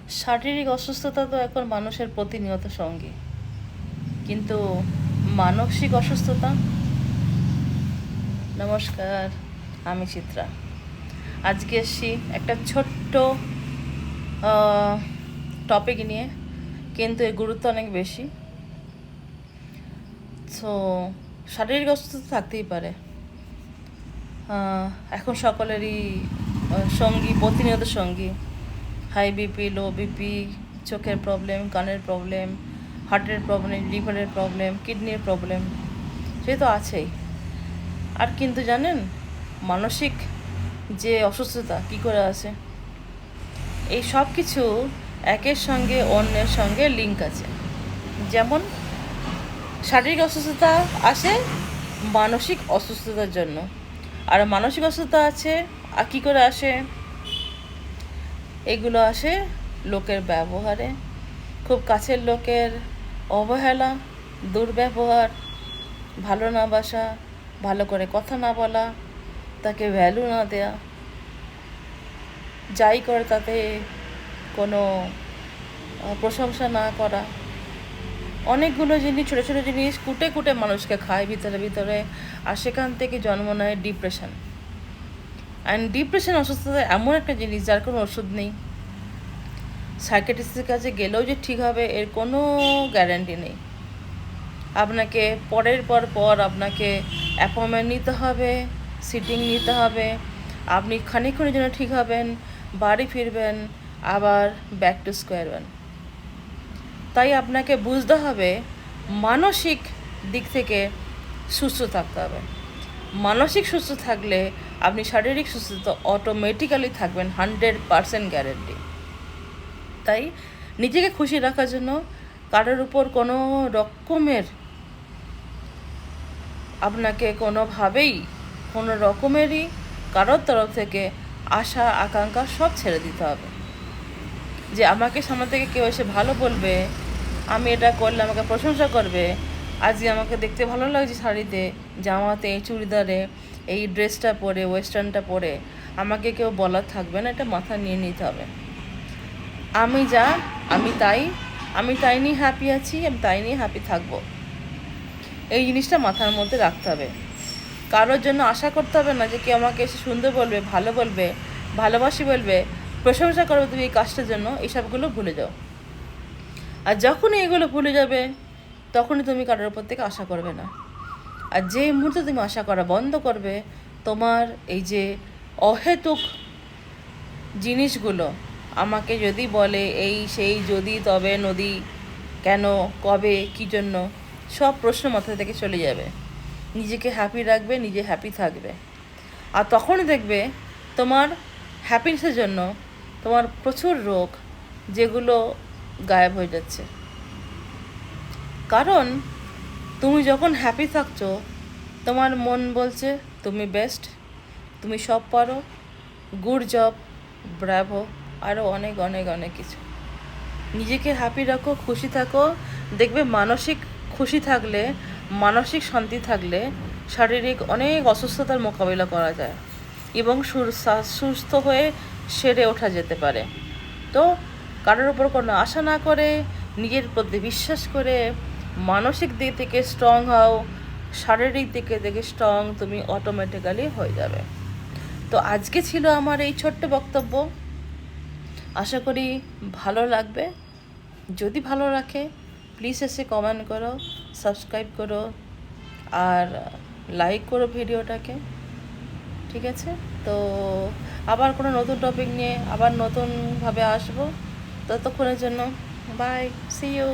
শারীরিক অসুস্থতা তো এখন মানুষের প্রতিনিয়ত সঙ্গী, কিন্তু মানসিক অসুস্থতা। নমস্কার, আমি চিত্রা। আজকে এসছি একটা ছোট্ট টপিক নিয়ে, কিন্তু এর গুরুত্ব অনেক বেশি। সো শারীরিক অসুস্থতা থাকতেই পারে, এখন সকলেরই সঙ্গী, প্রতিনিয়ত সঙ্গী। হাই বিপি, লো বিপি, চোখের প্রবলেম, কানের প্রবলেম, হার্টের প্রবলেম, লিভারের প্রবলেম, কিডনির প্রবলেম, সে তো আছেই। আর কিন্তু জানেন, মানসিক যে অসুস্থতা কী করে আছে, এই সব কিছু একের সঙ্গে অন্যের সঙ্গে লিঙ্ক আছে। যেমন শারীরিক অসুস্থতা আসে মানসিক অসুস্থতার জন্য, আর মানসিক অসুস্থতা আছে আর কী করে আসে, এগুলো আসে লোকের ব্যবহারে, খুব কাছের লোকের অবহেলা, দুর্ব্যবহার, ভালো না বাসা, ভালো করে কথা না বলা, তাকে ভ্যালু না দেয়া, যাই করে তাতে কোনো প্রশংসা না করা, অনেকগুলো জিনিস, ছোটো ছোটো জিনিস কুটে কুটে মানুষকে খায় ভিতরে ভিতরে, আর সেখান থেকে জন্ম নেয় ডিপ্রেশন। অ্যান্ড ডিপ্রেশন অসুস্থতা এমন একটা জিনিস যার কোনো ওষুধ নেই। সাইকিয়াট্রিস্টের কাছে গেলেও যে ঠিক হবে এর কোনো গ্যারান্টি নেই। আপনাকে পরের পর আপনাকে অ্যাপয়েন্টমেন্ট নিতে হবে, সিটিং নিতে হবে, আপনি খানিকক্ষণের জন্য ঠিক হবেন, বাড়ি ফিরবেন, আবার ব্যাক টু স্কোয়ার ওয়ান। তাই আপনাকে বুঝতে হবে মানসিক দিক থেকে সুস্থ থাকতে হবে। মানসিক সুস্থ থাকলে আপনি শারীরিক সুস্থতা অটোমেটিক্যালি থাকবেন, 100% গ্যারেন্টি। তাই নিজেকে খুশি রাখার জন্য কারোর উপর কোনো রকমের আপনাকে কোনোভাবেই কোনো রকমেরই কারোর তরফ থেকে আশা আকাঙ্ক্ষা সব ছেড়ে দিতে হবে। যে আমাকে সামনে থেকে কেউ এসে ভালো বলবে, আমি এটা করলে আমাকে প্রশংসা করবে, আজকে আমাকে দেখতে ভালো লাগছে শাড়িতে, জামাতে, চুড়িদারে, এই ড্রেসটা পরে, ওয়েস্টার্নটা পরে, আমাকে কেউ বলার থাকবে না, এটা মাথা নিয়ে নিতে হবে। আমি যা, আমি তাই নিয়ে হ্যাপি আছি, আমি তাই নিয়ে হ্যাপি থাকবো। এই জিনিসটা মাথার মধ্যে রাখতে হবে। কারোর জন্য আশা করতে হবে না যে কেউ আমাকে এসে সুন্দর বলবে, ভালো বলবে, ভালোবাসি বলবে, প্রশংসা করবে তুমি এই কাজটার জন্য। এইসবগুলো ভুলে যাও। আর যখনই এগুলো ভুলে যাবে, তখনই তুমি কারোর উপর থেকে আশা করবে না। আর যে মুহূর্তে তুমি আশা করা বন্ধ করবে, তোমার এই যে অহেতুক জিনিসগুলো, আমাকে যদি বলে এই সেই, যদি তবে নদী, কেন, কবে, কী জন্য, সব প্রশ্ন মাথা থেকে চলে যাবে। নিজেকে হ্যাপি রাখবে, নিজে হ্যাপি থাকবে। আর তখনই দেখবে তোমার হ্যাপিনেসের জন্য তোমার প্রচুর রোগ যেগুলো গায়েব হয়ে যাচ্ছে। কারণ তুমি যখন হ্যাপি থাকছো, তোমার মন বলছে তুমি বেস্ট, তুমি সব পারো, গুড জব, ব্রাভো, আরও অনেক অনেক অনেক কিছু। নিজেকে হ্যাপি রাখো, খুশি থাকো। দেখবে মানসিক খুশি থাকলে, মানসিক শান্তি থাকলে শারীরিক অনেক অসুস্থতার মোকাবিলা করা যায় এবং সুস্থ হয়ে সেরে ওঠা যেতে পারে। তো কারোর উপর কোনো আশা না করে, নিজের প্রতি বিশ্বাস করে, মানসিক দিক থেকে স্ট্রং হও, শারীরিক দিকে থেকে স্ট্রং তুমি অটোমেটিক্যালি হয়ে যাবে। তো আজকে ছিল আমার এই ছোট্ট বক্তব্য। আশা করি ভালো লাগবে। যদি ভালো রাখে প্লিজ এসে কমেন্ট করো, সাবস্ক্রাইব করো, আর লাইক করো ভিডিওটাকে। ঠিক আছে? তো আবার কোনো নতুন টপিক নিয়ে আবার নতুনভাবে আসবো। ততক্ষণের জন্য বাই, সি ইউ।